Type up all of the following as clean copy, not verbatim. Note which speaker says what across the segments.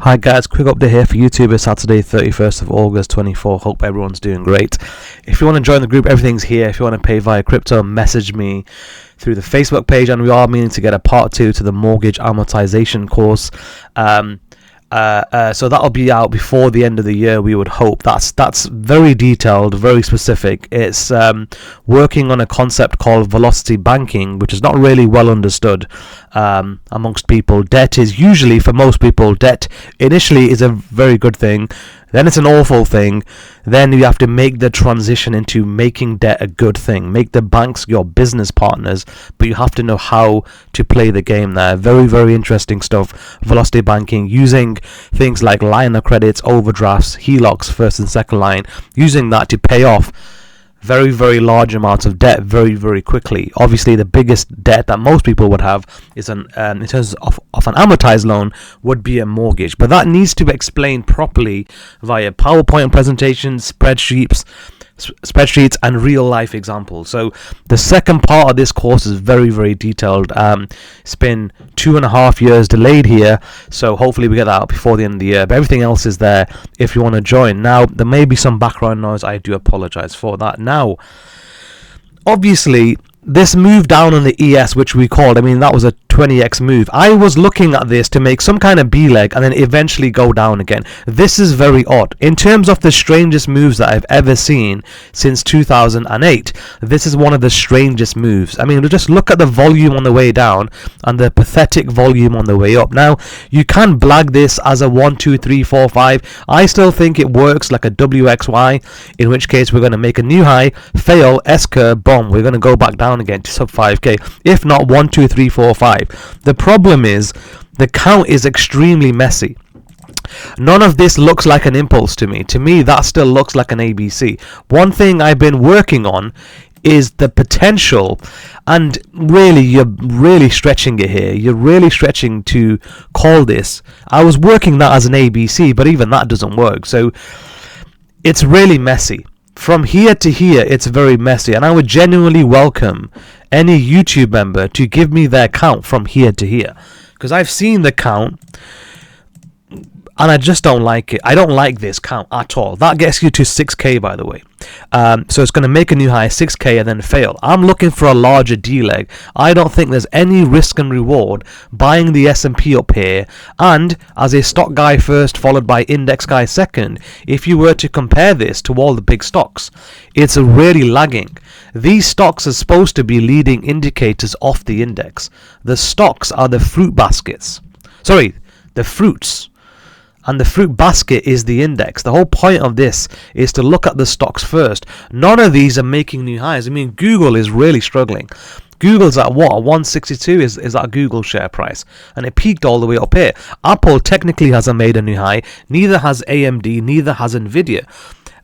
Speaker 1: Hi guys, quick update here for YouTube. It's Saturday 31st of August 24. Hope everyone's doing great. If you want to join the group, everything's here. If you want to pay via crypto, message me through the Facebook page, and we are meaning to get a part 2 to the mortgage amortization course. So that'll be out before the end of the year, we would hope. That's very detailed, very specific. It's working on a concept called velocity banking, which is not really well understood amongst people. Debt is usually, for most people, debt initially is a very good thing. Then it's an awful thing. Then you have to make the transition into making debt a good thing. Make the banks your business partners, but you have to know how to play the game there. Very, very interesting stuff. Velocity banking, using things like line of credits, overdrafts, HELOCs, first and second line, using that to pay off very, very large amounts of debt very, very quickly. Obviously, the biggest debt that most people would have is in terms of an amortized loan would be a mortgage. But that needs to be explained properly via PowerPoint presentations, spreadsheets, and real life examples. So the second part of this course is very, very detailed. It's been 2.5 years delayed here, so hopefully we get that out before the end of the year. But everything else is there if you want to join. Now, there may be some background noise. I do apologize for that. Now, obviously, this move down on the ES, which we called, that was a 20x move. I was looking at this to make some kind of B leg and then eventually go down again. This is very odd. In terms of the strangest moves that I've ever seen since 2008, this is one of the strangest moves. Just look at the volume on the way down and the pathetic volume on the way up. Now, you can blag this as a 1, 2, 3, 4, 5. I still think it works like a WXY, in which case we're going to make a new high, fail, S-curve, boom, we're going to go back down again to sub 5k. If not, 1, 2, 3, 4, 5. The problem is the count is extremely messy. None of this looks like an impulse to me. To me, that still looks like an ABC. One thing I've been working on is the potential, and really, you're really stretching it here. You're really stretching to call this. I was working that as an ABC, but even that doesn't work. So it's really messy. From here to here, it's very messy, and I would genuinely welcome any YouTube member to give me their count from here to here, because I've seen the count and I just don't like it. I don't like this count at all. That gets you to 6k, by the way. So it's going to make a new high, 6k, and then fail. I'm looking for a larger D leg. I don't think there's any risk and reward buying the S&P up here. And as a stock guy first, followed by index guy second, if you were to compare this to all the big stocks, it's really lagging. These stocks are supposed to be leading indicators off the index. The stocks are the fruit baskets. Sorry, the fruits. And the fruit basket is the index. The whole point of this is to look at the stocks first. None of these are making new highs. Google is really struggling. Google's at what? 162 is that Google share price, and it peaked all the way up here. Apple technically hasn't made a new high. Neither has AMD. Neither has Nvidia.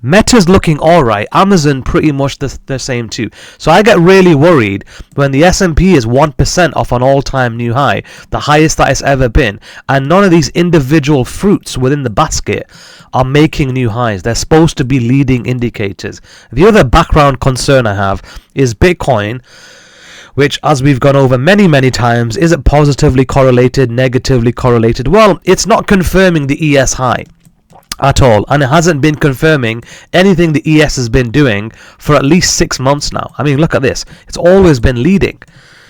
Speaker 1: Meta's looking alright. Amazon pretty much the same too. So I get really worried when the S&P is 1% off an all-time new high, the highest that it's ever been, and none of these individual fruits within the basket are making new highs. They're supposed to be leading indicators. The other background concern I have is Bitcoin, which, as we've gone over many times, is it positively correlated, negatively correlated? Well, it's not confirming the ES high at all, and it hasn't been confirming anything the ES has been doing for at least 6 months now. Look at this. It's always been leading.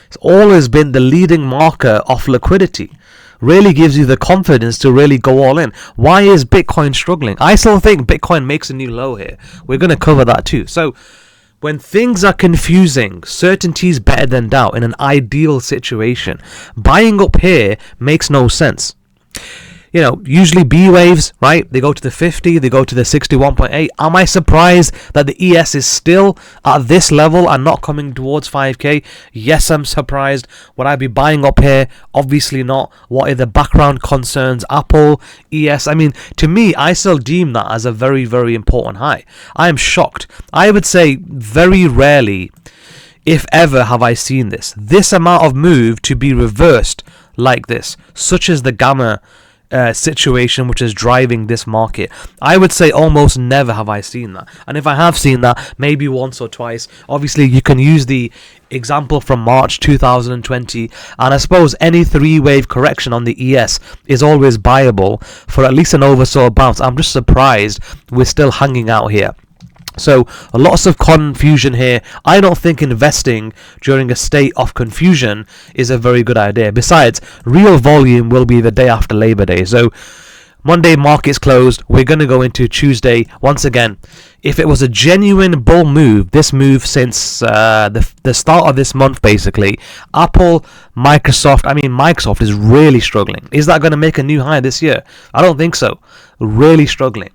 Speaker 1: It's always been the leading marker of liquidity. Really gives you the confidence to really go all in. Why is Bitcoin struggling? I still think Bitcoin makes a new low here. We're going to cover that too. So when things are confusing, certainty is better than doubt in an ideal situation. Buying up here makes no sense. Usually B waves, right? They go to the 50, they go to the 61.8. Am I surprised that the ES is still at this level and not coming towards 5k? Yes, I'm surprised. Would I be buying up here? Obviously not. What are the background concerns? Apple, ES. To me, I still deem that as a very, very important high. I am shocked. I would say very rarely, if ever, have I seen this amount of move to be reversed like this, such as the gamma situation which is driving this market. I would say almost never have I seen that, and if I have seen that, maybe once or twice. Obviously you can use the example from March 2020, and I suppose any three-wave correction on the ES is always buyable for at least an oversold bounce. I'm just surprised we're still hanging out here. So lots of confusion here. I don't think investing during a state of confusion is a very good idea. Besides, real volume will be the day after Labor Day. So Monday markets closed. We're going to go into Tuesday. Once again, if it was a genuine bull move, this move since the start of this month, basically, Apple, Microsoft is really struggling. Is that going to make a new high this year? I don't think so. Really struggling.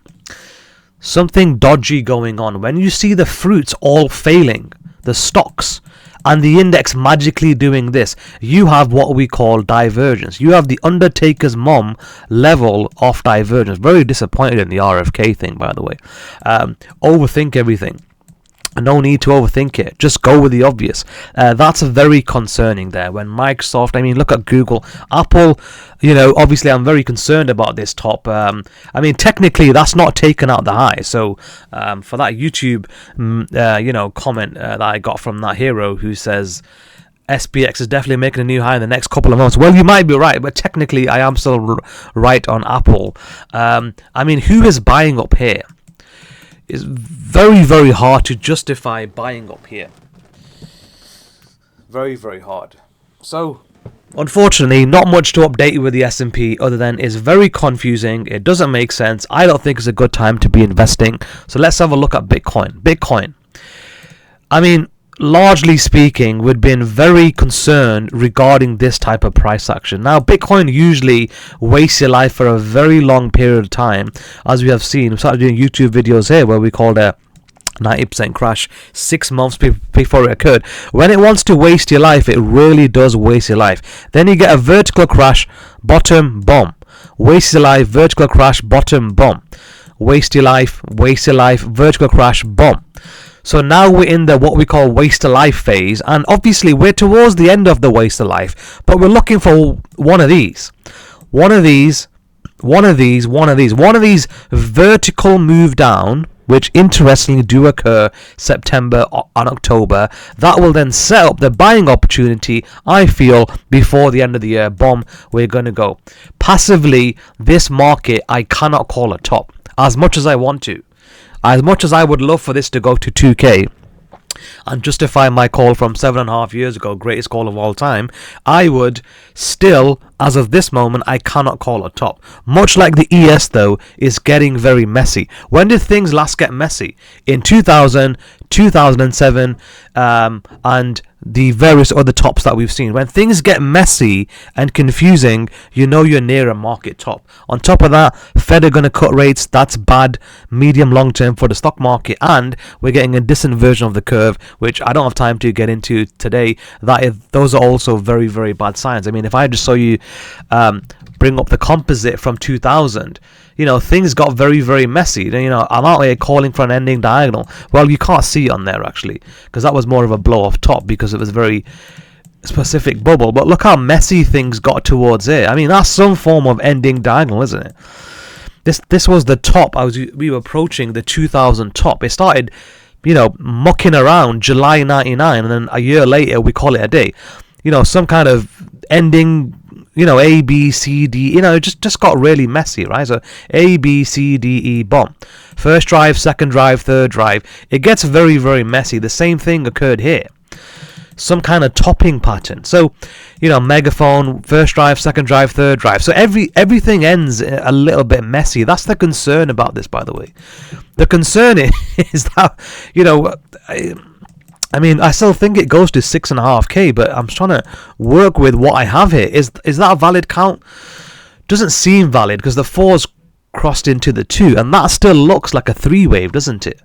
Speaker 1: Something dodgy going on. When you see the fruits all failing, the stocks, and the index magically doing this, you have what we call divergence. You have the Undertaker's mom level of divergence. Very disappointed in the RFK thing, by the way. Overthink everything. No need to overthink it. Just go with the obvious. That's very concerning there. When Microsoft, look at Google, Apple, obviously I'm very concerned about this top. Technically that's not taken out the high. So for that YouTube, comment that I got from that hero who says SPX is definitely making a new high in the next couple of months. Well, you might be right, but technically I am still right on Apple. Who is buying up here? It's very, very hard to justify buying up here. Very, very hard. So, unfortunately, not much to update you with the S&P other than it's very confusing. It doesn't make sense. I don't think it's a good time to be investing. So let's have a look at Bitcoin. Largely speaking, we've been very concerned regarding this type of price action. Now, Bitcoin usually wastes your life for a very long period of time, as we have seen. We started doing YouTube videos here where we called a 90% crash 6 months before it occurred. When it wants to waste your life, it really does waste your life. Then you get a vertical crash, bottom, bomb. Waste your life, vertical crash, bottom, bomb. Waste your life, vertical crash, bomb. So now we're in the what we call waste of life phase, and obviously we're towards the end of the waste of life, but we're looking for one of these vertical move down, which interestingly do occur September and October. That will then set up the buying opportunity, I feel, before the end of the year. Bomb, we're going to go. Passively, this market I cannot call a top as much as I want to. As much as I would love for this to go to 2K and justify my call from 7.5 years ago, greatest call of all time, I would still, as of this moment, I cannot call a top. Much like the ES, though, is getting very messy. When did things last get messy? In 2000, 2007, and the various other tops that we've seen. When things get messy and confusing, you're near a market top. On top of that, Fed are going to cut rates. That's bad medium long term for the stock market, and we're getting a disinversion of the curve, which I don't have time to get into today. Those are also very, very bad signs. If I just saw you bring up the composite from 2000, things got very, very messy. I'm out here calling for an ending diagonal. Well, you can't see it on there actually, because that was more of a blow off top because it was very specific bubble. But look how messy things got towards here. That's some form of ending diagonal, isn't it? This was the top. We were approaching the 2000 top. It started, mucking around July 99, and then a year later we call it a day. Some kind of ending. A, B, C, D, it just got really messy, right? So A, B, C, D, E, bomb. First drive, second drive, third drive. It gets very, very messy. The same thing occurred here. Some kind of topping pattern. So, megaphone, first drive, second drive, third drive. So everything ends a little bit messy. That's the concern about this, by the way. The concern is that, I still think it goes to 6.5k, but I'm trying to work with what I have here. Is that a valid count? Doesn't seem valid because the 4's crossed into the 2, and that still looks like a 3-wave, doesn't it?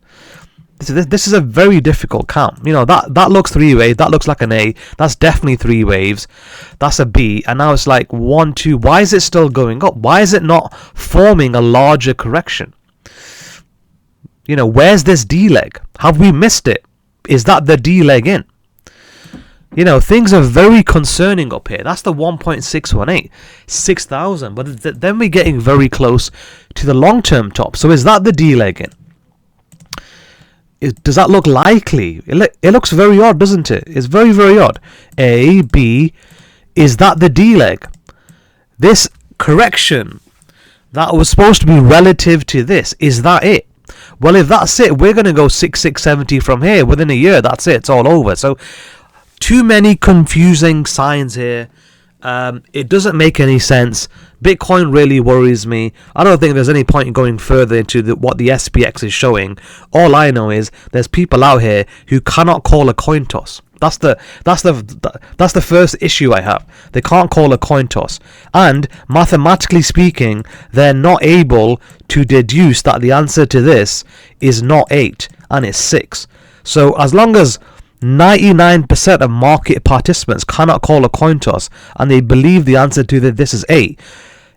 Speaker 1: This is a very difficult count. That looks 3-wave, that looks like an A, that's definitely 3 waves, that's a B, and now it's like 1, 2. Why is it still going up? Why is it not forming a larger correction? Where's this D leg? Have we missed it? Is that the D leg in? You know, things are very concerning up here. That's the 1.618, 6,000. But then we're getting very close to the long-term top. So is that the D-legging? Does that look likely? It looks very odd, doesn't it? It's very, very odd. A, B, is that the D-leg? This correction that was supposed to be relative to this, is that it? Well, if that's it, we're going to go 6,670 from here. Within a year, that's it. It's all over. So, too many confusing signs here. It doesn't make any sense. Bitcoin really worries me. I don't think there's any point in going further into what the SPX is showing. All I know is there's people out here who cannot call a coin toss. That's the first issue I have. They can't call a coin toss, and mathematically speaking, they're not able to deduce that the answer to this is not 8 and it's 6. So as long as 99% of market participants cannot call a coin toss and they believe the answer to this is 8,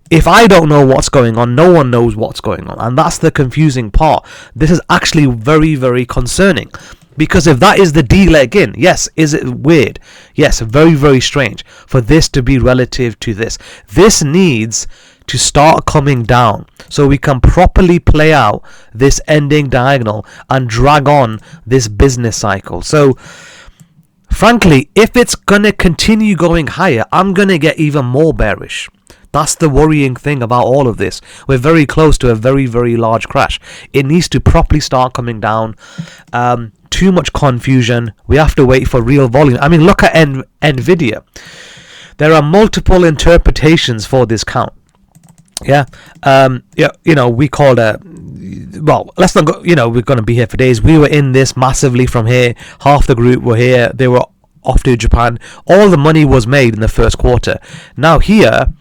Speaker 1: if I don't know what's going on, no one knows what's going on, and that's the confusing part. This is actually very, very concerning. Because if that is the D-leg in, yes, is it weird? Yes, very, very strange for this to be relative to this. This needs to start coming down so we can properly play out this ending diagonal and drag on this business cycle. So, frankly, if it's going to continue going higher, I'm going to get even more bearish. That's the worrying thing about all of this. We're very close to a very, very large crash. It needs to properly start coming down. Too much confusion. We have to wait for real volume. I mean, look at Nvidia. There are multiple interpretations for this count. Yeah. You know, we called well, let's not go, you know, we're going to be here for days. We were in this massively from here. Half the group were here. They were off to Japan. All the money was made in the first quarter. Now here,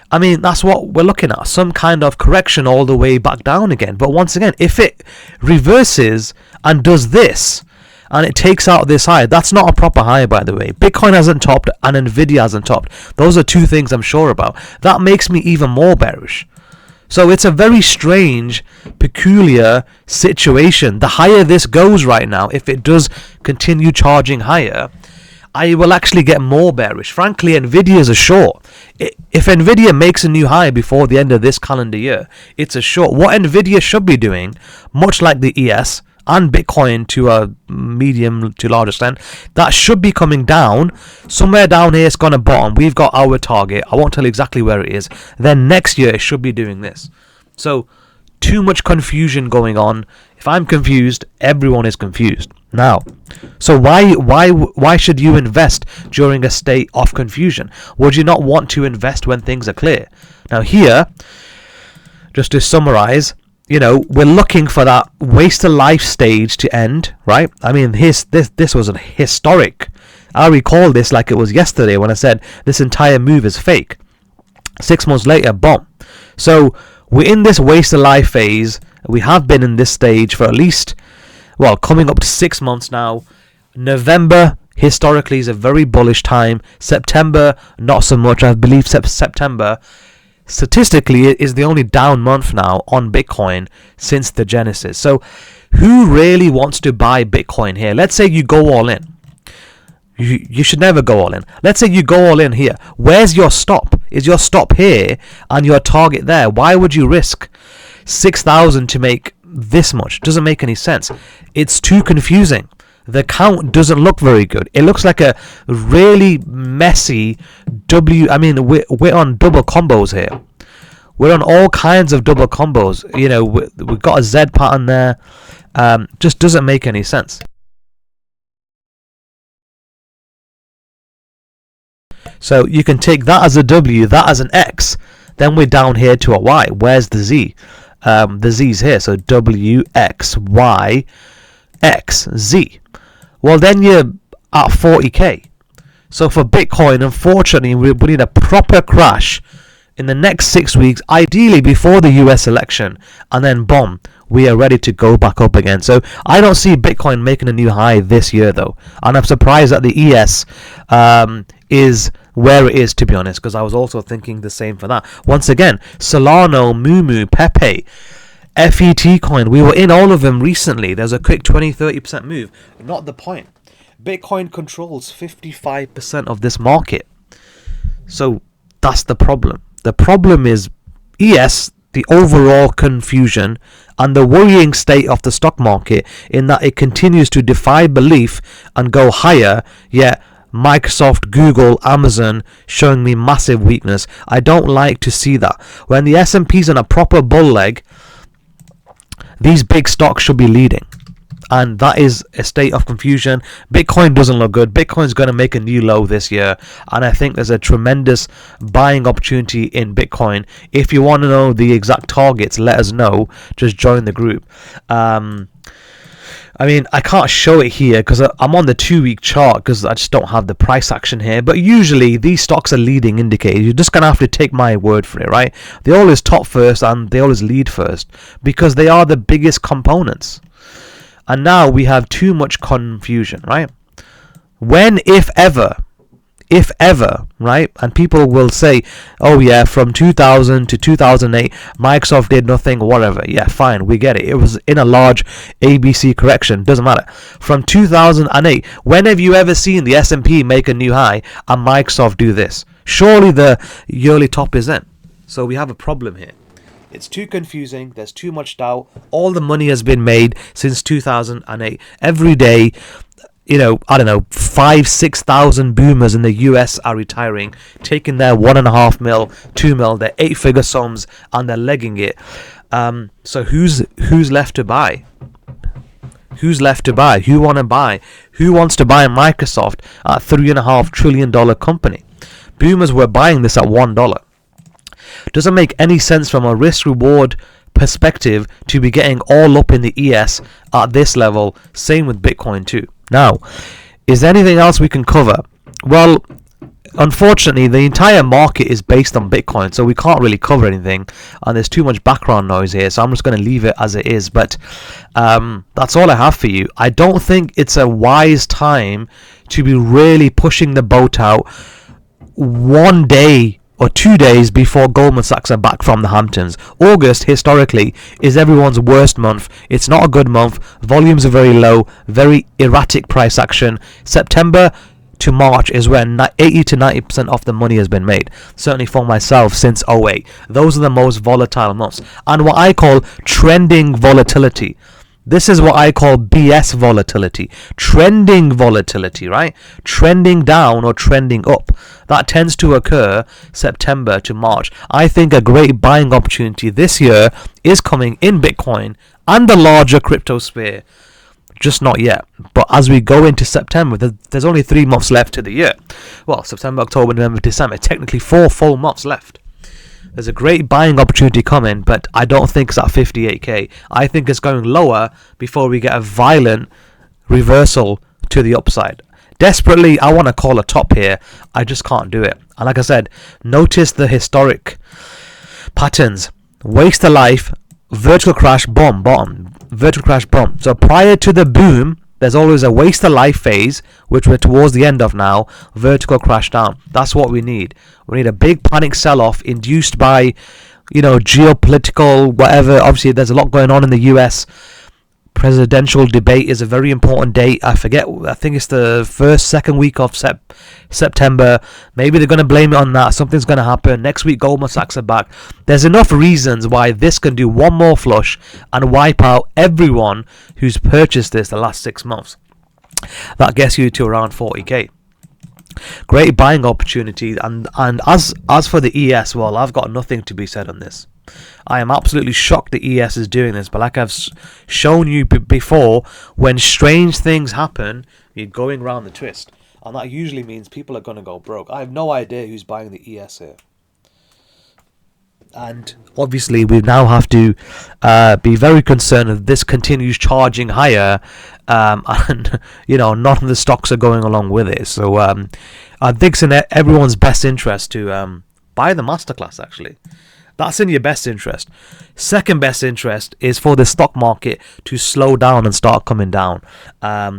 Speaker 1: I mean, that's what we're looking at. Some kind of correction all the way back down again. But once again, if it reverses and does this, and it takes out this high, that's not a proper high, by the way. Bitcoin hasn't topped and Nvidia hasn't topped. Those are two things I'm sure about. That makes me even more bearish. So it's a very strange, peculiar situation. The higher this goes right now, if it does continue charging higher, I will actually get more bearish. Frankly, Nvidia is a short. If Nvidia makes a new high before the end of this calendar year, it's a short. What Nvidia should be doing, much like the ES and Bitcoin to a medium to large extent, that should be coming down. Somewhere down here it's going to bottom. We've got our target. I won't tell you exactly where it is. Then next year it should be doing this. So too much confusion going on. If I'm confused, everyone is confused. Now, so why should you invest during a state of confusion? Would you not want to invest when things are clear? Now here, just to summarize, you know, we're looking for that waste of life stage to end, right? I mean, this was a historic. I recall this like it was yesterday when I said this entire move is fake. 6 months later, bomb. So we're in this waste of life phase. We have been in this stage for at least, well, coming up to 6 months now. November historically is a very bullish time. September, not so much. I believe September statistically is the only down month now on Bitcoin since the genesis. So who really wants to buy Bitcoin here? Let's say you go all in. You should never go all in. Let's say you go all in here. Where's your stop? Is your stop here and your target there? Why would you risk 6,000 to make this much? Doesn't make any sense. It's too confusing. The count doesn't look very good. It looks like a really messy I mean, we're on double combos here. We're on all kinds of double combos. You know, we've got a Z pattern there. Just doesn't make any sense. So you can take that as a W, that as an X. Then we're down here to a Y. Where's the Z? The Z's here. So W, X, Y, X, Z. Well, then you're at 40k. So for Bitcoin, unfortunately, we need a proper crash in the next 6 weeks, ideally before the US election, and then bomb, we are ready to go back up again. So I don't see Bitcoin making a new high this year, though. And I'm surprised that the ES is where it is, to be honest, because I was also thinking the same for that. Once again, Solana, Mumu, Pepe, FET coin, we were in all of them recently. There's a quick 20-30% move. Not the point. Bitcoin controls 55% of this market. So that's the problem. The problem is, yes, the overall confusion and the worrying state of the stock market in that it continues to defy belief and go higher, yet Microsoft, Google, Amazon showing me massive weakness. I don't like to see that. When the S&P's on a proper bull leg, these big stocks should be leading. And that is a state of confusion. Bitcoin doesn't look good. Bitcoin's going to make a new low this year, and I think there's a tremendous buying opportunity in Bitcoin. If you want to know the exact targets, let us know. Just join the group. I mean, I can't show it here because I'm on the 2-week chart because I just don't have the price action here. But usually these stocks are leading indicators. You're just going to have to take my word for it, right? They always top first and they always lead first because they are the biggest components. And now we have too much confusion, right? When, if ever, right? And people will say, oh yeah, from 2000 to 2008, Microsoft did nothing, whatever. Yeah, fine, we get it. It was in a large ABC correction. Doesn't matter. From 2008, when have you ever seen the S&P make a new high and Microsoft do this? Surely the yearly top is in. So we have a problem here. It's too confusing. There's too much doubt. All the money has been made since 2008. Every day, I don't know, 5,000-6,000 boomers in the US are retiring, taking their 1.5 mil, 2 mil, their 8-figure sums, and they're legging it. So who's left to buy? Who's left to buy? Who want to buy? Who wants to buy Microsoft at $3.5 trillion company? Boomers were buying this at $1. Doesn't make any sense from a risk-reward perspective to be getting all up in the ES at this level. Same with Bitcoin too. Now, is there anything else we can cover? Well, unfortunately, the entire market is based on Bitcoin, so we can't really cover anything, and there's too much background noise here, so I'm just going to leave it as it is. But that's all I have for you. I don't think it's a wise time to be really pushing the boat out 1 day or 2 days before Goldman Sachs are back from the Hamptons. August, historically, is everyone's worst month. It's not a good month. Volumes are very low, very erratic price action. September to March is when 80 to 90% of the money has been made. Certainly for myself since 08. Those are the most volatile months. And what I call trending volatility. This is what I call BS volatility. Trending volatility, right? Trending down or trending up. That tends to occur September to March. I think a great buying opportunity this year is coming in Bitcoin and the larger crypto sphere. Just not yet. But as we go into September, there's only 3 months left to the year. Well, September, October, November, December. Technically 4 full months left. There's a great buying opportunity coming, but I don't think it's at 58k. I think it's going lower before we get a violent reversal to the upside. Desperately, I want to call a top here. I just can't do it. And like I said, notice the historic patterns. Waste of life, vertical crash, boom, bottom. Vertical crash, boom. So prior to the boom, there's always a waste of life phase, which we're towards the end of now. Vertical crash down. That's what we need. We need a big panic sell-off induced by, geopolitical whatever. Obviously, there's a lot going on in the US. Presidential debate is a very important date. I think it's the second week of September. Maybe they're going to blame it on that. Something's going to happen. Next week, Goldman Sachs are back. There's enough reasons why this can do one more flush and wipe out everyone who's purchased this the last 6 months. That gets you to around 40k. Great buying opportunity. And as for the ES, well, I've got nothing to be said on this. I am absolutely shocked the ES is doing this, but like I've shown you before, when strange things happen, you're going around the twist, and that usually means people are going to go broke. I have no idea who's buying the ES here. And obviously we now have to be very concerned if this continues charging higher, and none of the stocks are going along with it. So I think it's in everyone's best interest to buy the masterclass, actually. That's in your best interest. Second best interest is for the stock market to slow down and start coming down,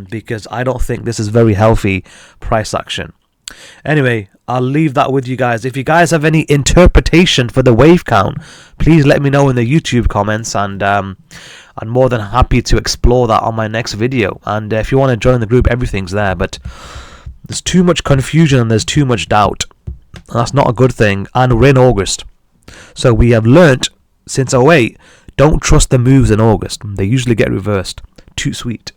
Speaker 1: because I don't think this is very healthy price action. Anyway, I'll leave that with you guys. If you guys have any interpretation for the wave count, please let me know in the YouTube comments, and I'm more than happy to explore that on my next video. And if you want to join the group, everything's there, but there's too much confusion and there's too much doubt. That's not a good thing, and we're in August. So we have learnt since '08, don't trust the moves in August. They usually get reversed. Too sweet.